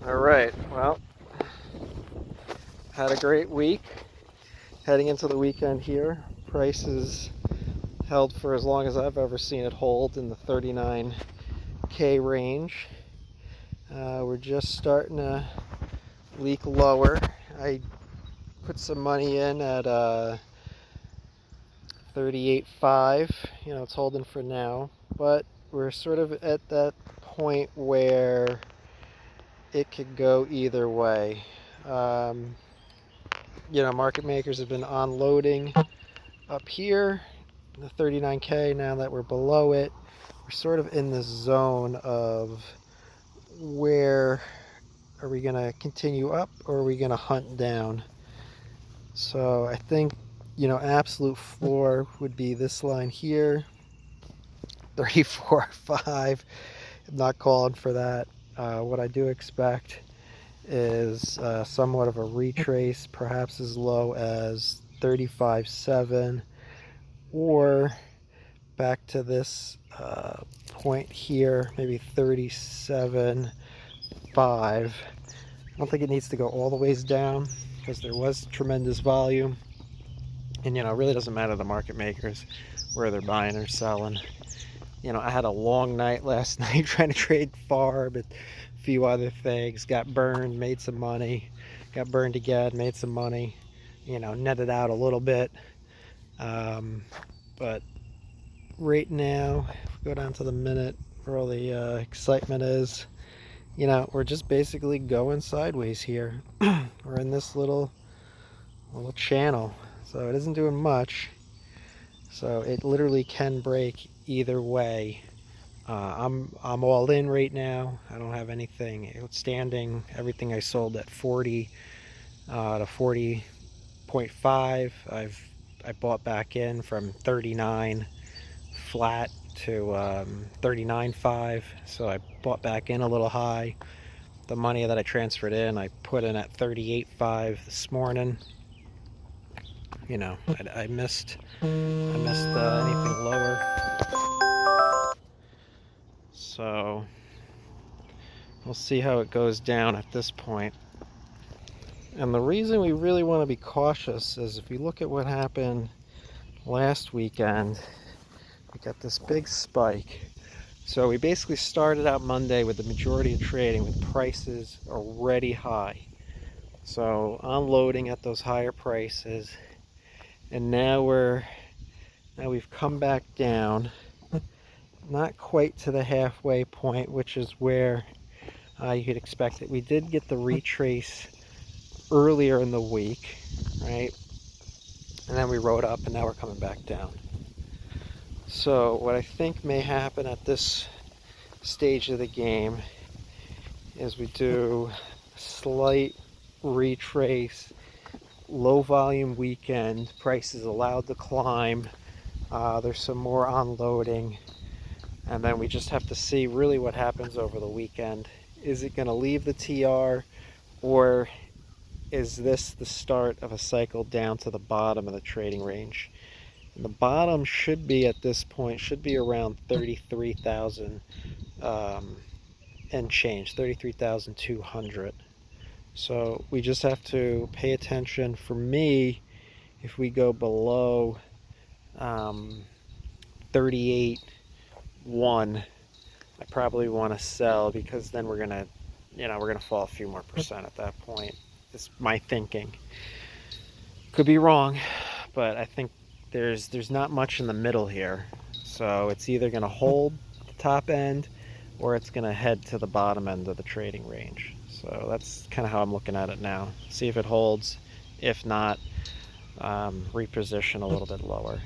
All right, well, had a great week. Heading into the weekend here, prices held for as long as I've ever seen it hold in the 39K range. We're just starting to leak lower. I put some money in at 38.5. It's holding for now, but we're sort of at that point where it could go either way. Market makers have been unloading up here, the 39K. Now that we're below it, we're sort of in this zone of where are we going to continue up or are we going to hunt down? So I think, absolute floor would be this line here, 34.5. I'm not calling for that. What I do expect is somewhat of a retrace, perhaps as low as 35.7, or back to this point here, maybe 37.5. I don't think it needs to go all the ways down because there was tremendous volume, and it really doesn't matter the market makers where they're buying or selling. I had a long night last night trying to trade FARB and a few other things. Got burned, made some money. Got burned again, made some money. Netted out a little bit. But right now, if we go down to the minute where all the excitement is, we're just basically going sideways here. We're in this little channel, so it isn't doing much. So it literally can break either way. I'm all in right now. I don't have anything outstanding. Everything I sold at 40 to 40.5. I bought back in from 39 flat to 39.5. So I bought back in a little high. The money that I transferred in, I put in at 38.5 this morning. I missed anything lower. So we'll see how it goes down at this point. And the reason we really want to be cautious is if you look at what happened last weekend, we got this big spike. So we basically started out Monday with the majority of trading with prices already high. So unloading at those higher prices. And now we've come back down, not quite to the halfway point, which is where you could expect it. We did get the retrace earlier in the week, right? And then we rode up and now we're coming back down. So what I think may happen at this stage of the game is we do a slight retrace, low volume weekend, prices allowed to climb, there's some more unloading, and then we just have to see really what happens over the weekend. Is it going to leave the TR, or is this the start of a cycle down to the bottom of the trading range? And the bottom should be at this point, should be around 33,000 and change, 33,200. So we just have to pay attention. For me, if we go below 38.1, I probably want to sell, because then we're gonna fall a few more percent at that point. It's my thinking. Could be wrong, but I think there's not much in the middle here. So it's either gonna hold the top end or it's gonna head to the bottom end of the trading range. So that's kind of how I'm looking at it now. See if it holds. If not, reposition a little bit lower.